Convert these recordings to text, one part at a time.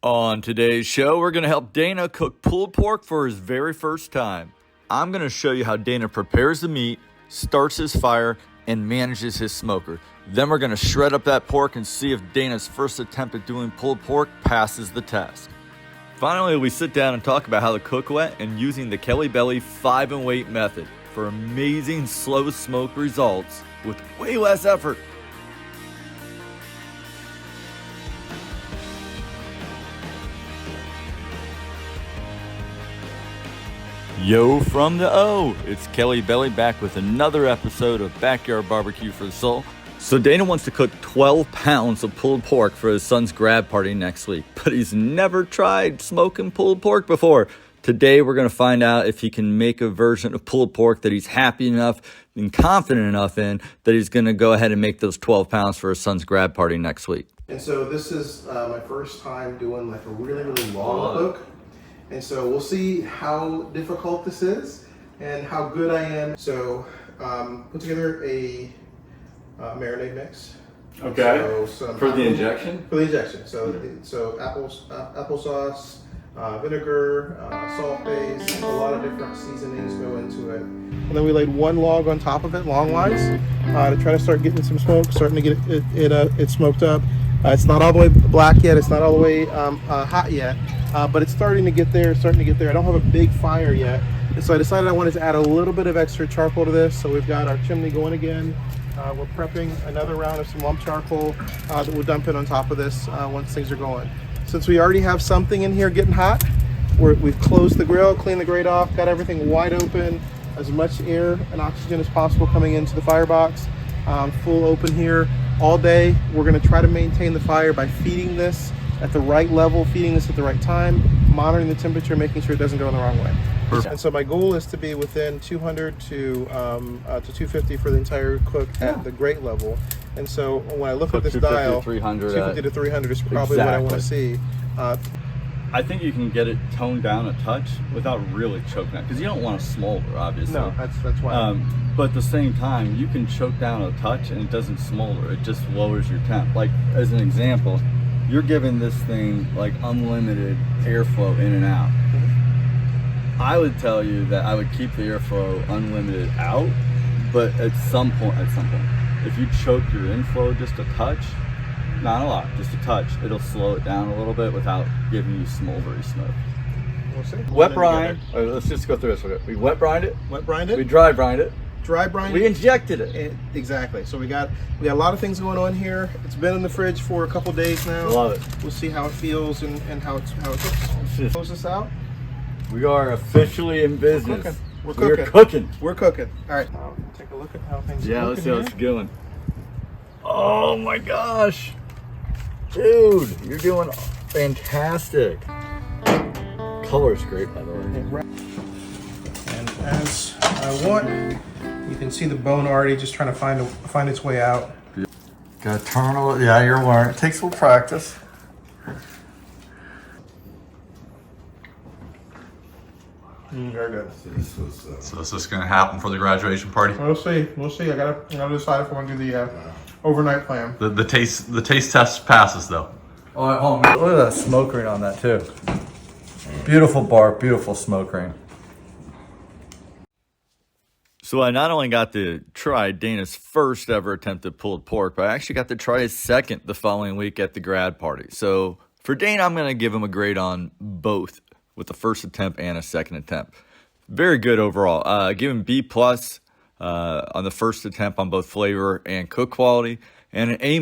On today's show, we're going to help Dana cook pulled pork for his very first time. I'm going to show you how Dana prepares the meat, starts his fire, and manages his smoker. Then we're going to shred up that pork and see if Dana's first attempt at doing pulled pork passes the test. Finally, we sit down and talk about how to cook wet and using the Kelly Belly 5 and wait method for amazing slow smoke results with way less effort. Yo from the O, it's Kelly Belly back with another episode of Backyard Barbecue for the Soul. So Dana wants to cook 12 pounds of pulled pork for his son's grad party next week, but he's never tried smoking pulled pork before. Today we're going to find out if he can make a version of pulled pork that he's happy enough and confident enough in that he's going to go ahead and make those 12 pounds for his son's grad party next week. And so this is my first time doing like a really long cook. And so we'll see how difficult this is and how good I am. So put together a marinade mix. Okay. So for the injection? For the injection. So applesauce, vinegar, salt base, a lot of different seasonings go into it. And then we laid one log on top of it, longwise, to try to start getting some smoke, starting to get it smoked up. It's not all the way black yet. It's not all the way hot yet, but it's starting to get there. I don't have a big fire yet, and so I decided I wanted to add a little bit of extra charcoal to this. So we've got our chimney going again. We're prepping another round of some lump charcoal that we'll dump in on top of this once things are going. Since we already have something in here getting hot, we've closed the grill, cleaned the grate off, got everything wide open, as much air and oxygen as possible coming into the firebox. Full open here all day. We're going to try to maintain the fire by feeding this at the right level, feeding this at the right time, monitoring the temperature, making sure it doesn't go in the wrong way. Perfect. And so my goal is to be within 200 to 250 for the entire cook at the grate level. And so when I look at this dial, 250 to 300 is probably what I want to see. I think you can get it toned down a touch without really choking it, because you don't want to smolder, obviously. No, that's why. But at the same time, you can choke down a touch and it doesn't smolder. It just lowers your temp. Like, as an example, you're giving this thing like unlimited airflow in and out. I would tell you that I would keep the airflow unlimited out, but at some point, if you choke your inflow just a touch, not a lot, just a touch, it'll slow it down a little bit without giving you smoldery smoke. We'll see. Wet brine. Let's just go through this. We wet brined it. We dry brined it. We injected it. Exactly. So we got a lot of things going on here. It's been in the fridge for a couple days now. Love it. We'll see how it feels and how it looks. Close this out. We are officially in business. We're cooking. All right. Take a look at how things. Yeah, let's see how it's going. Oh my gosh, dude, you're doing fantastic. Color's great, by the way. And as I want, you can see the bone already just trying to find its way out. Gotta turn a little. Yeah, you're learning. It takes a little practice. Very good. So is this going to happen for the graduation party? We'll see. I gotta decide if I want to do the overnight plan. The taste test passes though. Oh, look at that smoke ring on that too. Beautiful bark, beautiful smoke ring. So I not only got to try Dana's first ever attempt at pulled pork, but I actually got to try his second the following week at the grad party. So for Dana, I'm going to give him a grade on both, with the first attempt and a second attempt. Very good overall. Give him B+ on the first attempt on both flavor and cook quality, and an A-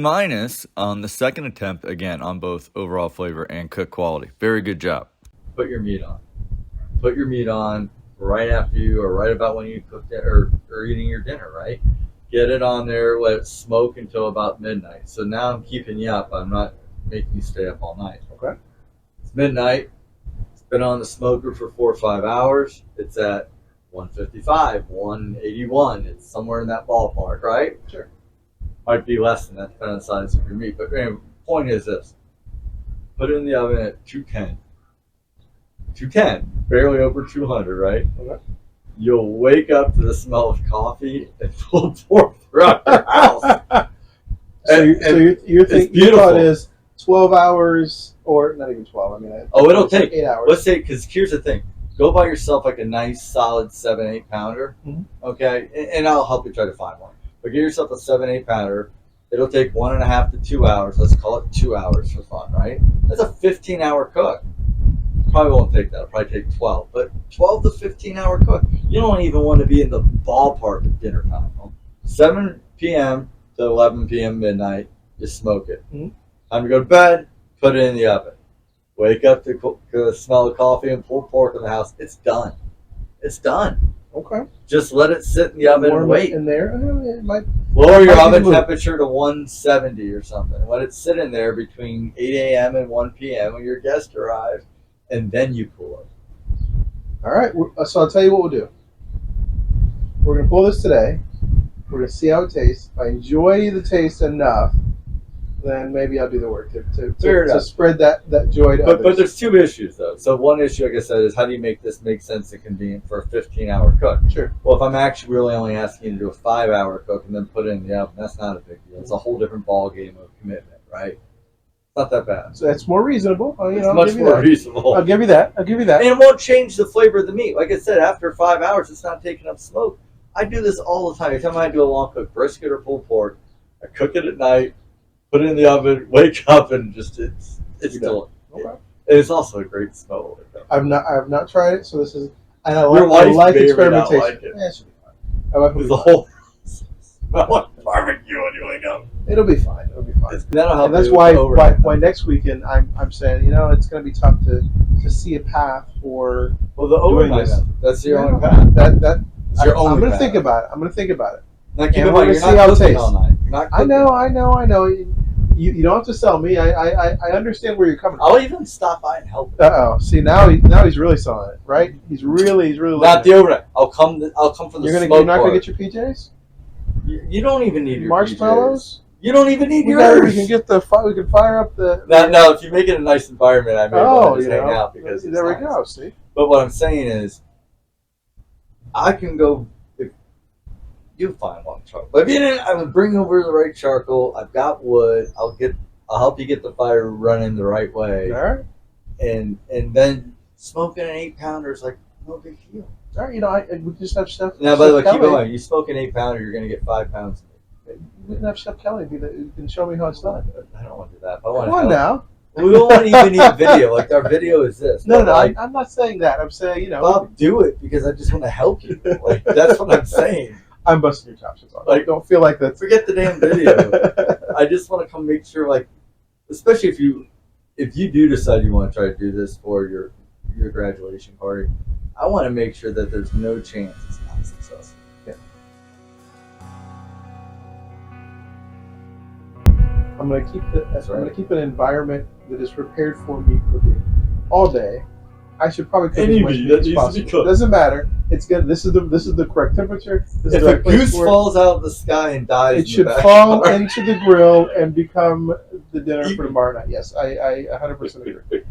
on the second attempt, again, on both overall flavor and cook quality. Very good job. Put your meat on. Put your meat on right after you, or right about when you cooked it, or eating your dinner, right? Get it on there, let it smoke until about midnight. So now I'm keeping you up. I'm not making you stay up all night. Okay. It's midnight. Been on the smoker for 4 or 5 hours. It's at 155, 181. It's somewhere in that ballpark, right? Sure. Might be less than that, depending on the size of your meat. But anyway, point is this: put it in the oven at 210. 210, barely over 200, right? Okay. You'll wake up to the smell of coffee and pulled pork throughout your house. So your thought is 12 hours, or not even 12. I mean, Oh, it'll take 8 hours. Let's say, because here's the thing: go buy yourself like a nice, solid 7-8 pounder. Mhm. Okay, and I'll help you try to find one. But get yourself a 7-8 pounder. It'll take 1.5 to 2 hours. Let's call it 2 hours for fun, right? That's a 15-hour cook. Probably won't take that. It'll probably take 12, but 12 to 15-hour cook. You don't even want to be in the ballpark at dinner time. 7 p.m. to 11 p.m. midnight, you smoke it. Mhm. Time to go to bed, put it in the oven. Wake up to the smell of coffee and pulled pork in the house. It's done. It's done. Okay. Just let it sit in the oven and Warm wait. it in there. It might. Lower your might be oven the move. temperature to 170 or something. Let it sit in there between 8 a.m. and 1 p.m. when your guests arrive, and then you cool it. All right. So I'll tell you what we'll do. We're gonna pull this today. We're gonna see how it tastes. If I enjoy the taste enough, then maybe I'll do the work Fair to enough. spread that joy to But others. there's two issues though. So one issue, like I said, is how do you make this make sense and convenient for a 15-hour cook? Sure. Well, if I'm actually really only asking you to do a 5-hour cook and then put it in the oven, that's not a big deal. It's a whole different ball game of commitment, right? It's not that bad. So that's more reasonable. It's I'll much give you more that. reasonable. I'll give you that. I'll give you that. And it won't change the flavor of the meat. Like I said, after 5 hours, it's not taking up smoke. I do this all the time. Every time I do a long cook, brisket or pulled pork, I cook it at night, put it in the oven, wake up, and just it's You're still. Okay. It's also a great smell. I've not tried it, so this is. And I Your like, I wife like may or may not experimentation. like it. Yeah, it should be fine. I like There's a whole smell like barbecue when you wake up. It'll be fine. It'll be fine. That'll help. And that's you why overnight. next weekend I'm saying, it's going to be tough to see a path for Well, the doing overnight this. method. That's your Yeah, only path. that. It's your I'm only going to path. think about it. I'm going to think about it. Now keep and in we're mind, gonna you're see not how it cooking tastes. all night. You're not cooking. I know. You don't have to sell me. I understand where you're coming from. I'll even stop by and help. See now he's really selling it, right? He's really Not looking the overnight. I'll come for the You're smoke not part. gonna get your PJs, You don't even need your marshmallows. PJs. You don't even need We yours. can get we can fire up the. Now, if you make it a nice environment, I may want to just hang out because it's there we nice. go. See, But what I'm saying is, I can go. If you find one charcoal, but if you didn't, I would bring over the right charcoal. I've got wood. I'll help you get the fire running the right way, all right, and then smoking an 8-pounder is like no big deal. all right. We just have Chef. Now, by the way, Chef keep in Kelly. mind, you smoke an 8-pounder, you're going to get 5 pounds. We can have Chef Kelly who can show me how it's done. I don't want to do that. But I want Come on to help. now. We don't want to even need video. Like our video is this. No, But, no, like, I'm not saying that. I'm saying Bob, do it because I just want to help you. Like that's what I'm saying. I'm busting your chops. That's all. Like, Don't feel like that's. Forget the damn video. I just want to come make sure, like, especially if you do decide you want to try to do this for your graduation party, I want to make sure that there's no chance it's not successful. Yeah. I'm gonna keep That's I'm right. gonna keep an environment that is prepared for me cooking all day. I should probably cook Any as much meat meat that as needs to be possible. cooked. Doesn't matter. It's good. This is the correct temperature. This is If the a right place goose for it. falls out of the sky and dies, It should fall into the grill and become the dinner for tomorrow night. Yes, I 100% agree.